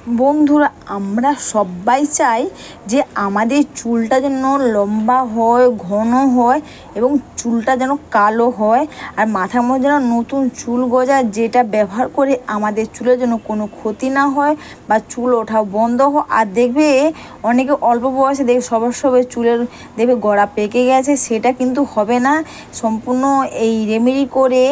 বন্ধুরা, আমরা সবাই চাই যে আমাদের চুলটা যেন লম্বা হয়, ঘন হয় এবং চুলটা যেন কালো হয়, আর মাথার মধ্যে যেন নতুন চুল গজায়, যেটা ব্যবহার করে আমাদের চুলের জন্য কোনো ক্ষতি না হয় বা চুল ওঠা বন্ধ হয়। আর দেখবে অনেকে অল্প বয়সে দেখবে সবার চুলের দেখবে গোড়া পেকে গেছে, সেটা কিন্তু হবে না। সম্পূর্ণ এই রেমেডি করে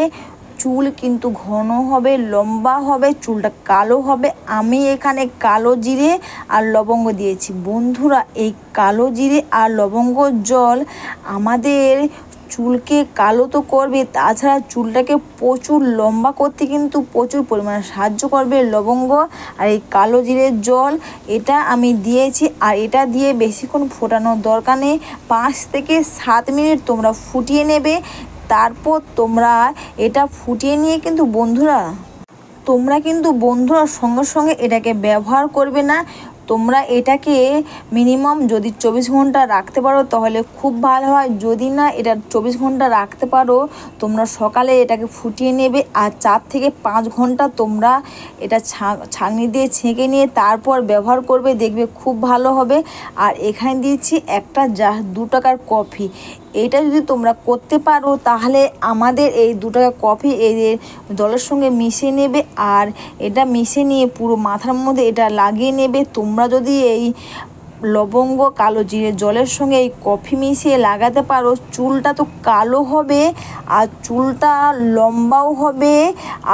চুল কিন্তু ঘন হবে, লম্বা হবে, চুলটা কালো হবে। আমি এখানে কালো জিরে আর লবঙ্গ দিয়েছি। বন্ধুরা, এই কালো জিরে আর লবঙ্গ জল আমাদের চুলকে কালো তো করবে, তাছাড়া চুলটাকে প্রচুর লম্বা করতে কিন্তু প্রচুর পরিমাণে সাহায্য করবে লবঙ্গ আর এই কালো জিরের জল। এটা আমি দিয়েছি, আর এটা দিয়ে বেশিক্ষণ ফোটানোর দরকার নেই। 5 থেকে 7 মিনিট তোমরা ফুটিয়ে নেবে। তারপর তোমরা এটা ফুটিয়ে নিয়ে কিন্তু বন্ধুরা সঙ্গে সঙ্গে এটাকে ব্যবহার করবে না। তোমরা এটাকে মিনিমাম যদি 24 ঘন্টা রাখতে পারো তাহলে খুব ভালো হয়। যদি না এটা 24 ঘন্টা রাখতে পারো, তোমরা সকালে এটাকে ফুটিয়ে নেবে, আর 4 থেকে 5 ঘন্টা তোমরা এটা ছাঁকনি দিয়ে ছেঁকে নিয়ে তারপর ব্যবহার করবে, দেখবে খুব ভালো হবে। আর এখানে দিয়েছি একটা 2 টাকার কফি। এটা যদি তোমরা করতে পারো তাহলে আমাদের এই 2 টাকার কফি এই জলের সঙ্গে মিশিয়ে নেবে, আর এটা মিশিয়ে নিয়ে পুরো মাথার মধ্যে এটা লাগিয়ে নেবে। তোমরা যদি এই লবঙ্গ কালো জিরে জলের সঙ্গে এই কফি মিশিয়ে লাগাতে পারো, চুলটা তো কালো হবে আর চুলটা লম্বাও হবে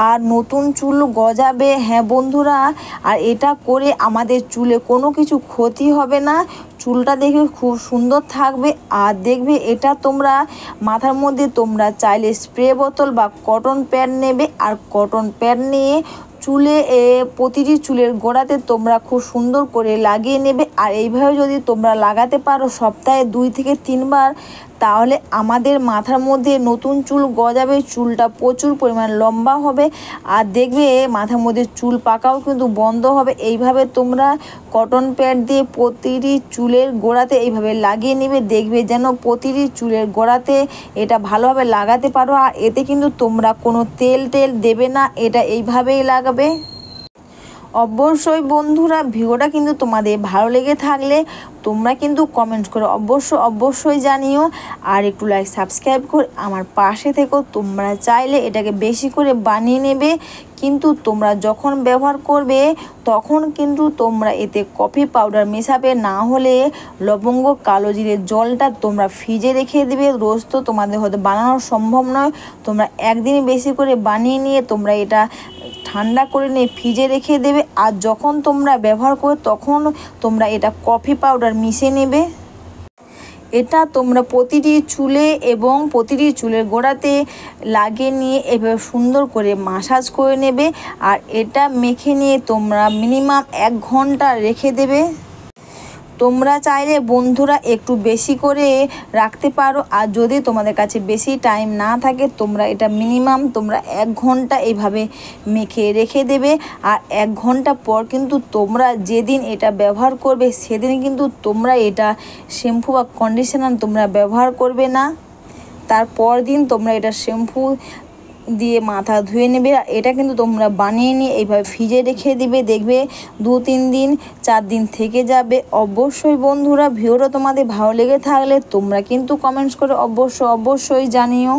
আর নতুন চুল গজাবে। হ্যাঁ বন্ধুরা, আর এটা করে আমাদের চুলে কোনো কিছু ক্ষতি হবে না, চুলটা দেখবে খুব সুন্দর থাকবে। আর দেখবে এটা তোমরা মাথার মধ্যে তোমরা চাইলে স্প্রে বোতল বা কটন প্যাড নেবে, আর কটন প্যাড নিয়ে চুলে প্রতিটি চুলের গোড়াতে তোমরা খুব সুন্দর করে লাগিয়ে নেবে। আর এইভাবে যদি তোমরা লাগাতে পারো সপ্তাহে 2 থেকে 3 বার, তাহলে আমাদের মাথার মধ্যে নতুন চুল গজাবে, চুলটা প্রচুর পরিমাণ লম্বা হবে, আর দেখবে মাথার মধ্যে চুল পাকাও কিন্তু বন্ধ হবে। এইভাবে তোমরা কটন প্যাড দিয়ে প্রতিটি চুলের গোড়াতে এইভাবে লাগিয়ে নেবে, দেখবে যেন প্রতিটি চুলের গোড়াতে এটা ভালোভাবে লাগাতে পারো। আর এতে কিন্তু তোমরা কোনো তেল দেবে না, এটা এইভাবেই লাগাবে। অবশ্যই বন্ধুরা, ভিডিওটা কিন্তু তোমাদের ভালো লেগে থাকলে তোমরা কিন্তু কমেন্ট করে অবশ্যই জানিও, আর একটু লাইক সাবস্ক্রাইব করে আমার পাশে থেকো। তোমরা চাইলে এটাকে বেশি করে বানিয়ে নেবে, কিন্তু তোমরা যখন ব্যবহার করবে তখন কিন্তু তোমরা এতে কফি পাউডার মেশাবে, না হলে লবঙ্গ কালো জিরের জলটা তোমরা ফ্রিজে রেখে দেবে। রোজ তো তোমাদের হয়তো বানানো সম্ভব নয়, তোমরা একদিনে বেশি করে বানিয়ে নিয়ে তোমরা এটা ঠান্ডা করে নিয়ে ফ্রিজে রেখে দেবে, আর যখন তোমরা ব্যবহার করবে তখন তোমরা এটা কফি পাউডার মিশিয়ে নেবে। এটা তোমরা প্রতিটি চুলে এবং প্রতিটি চুলের গোড়াতে লাগিয়ে নিয়ে এভাবে সুন্দর করে মাসাজ করে নেবে, আর এটা মেখে নিয়ে তোমরা মিনিমাম 1 ঘন্টা রেখে দেবে। তোমরা চাইলে বন্ধুরা একটু বেশি করে রাখতে পারো, আর যদি তোমাদের কাছে বেশি টাইম না থাকে তোমরা এটা মিনিমাম তোমরা 1 ঘন্টা এইভাবে মেখে রেখে দেবে। আর 1 ঘন্টা পর কিন্তু তোমরা যেদিন এটা ব্যবহার করবে সেদিন কিন্তু তোমরা এটা শ্যাম্পু বা কন্ডিশনার তোমরা ব্যবহার করবে না। তারপর দিন তোমরা এটা শ্যাম্পু দিয়ে মাথা ধুয়ে নেবে। এটা কিন্তু তোমরা বানিয়ে নিয়ে এইভাবে ফ্রিজে রেখে দিবে, দেখবে 2-3 দিন 4 দিন থেকে যাবে। অবশ্যই বন্ধুরা, ভিডিওটা তোমাদের ভালো লেগে থাকলে তোমরা কিন্তু কমেন্টস করে অবশ্যই জানিও।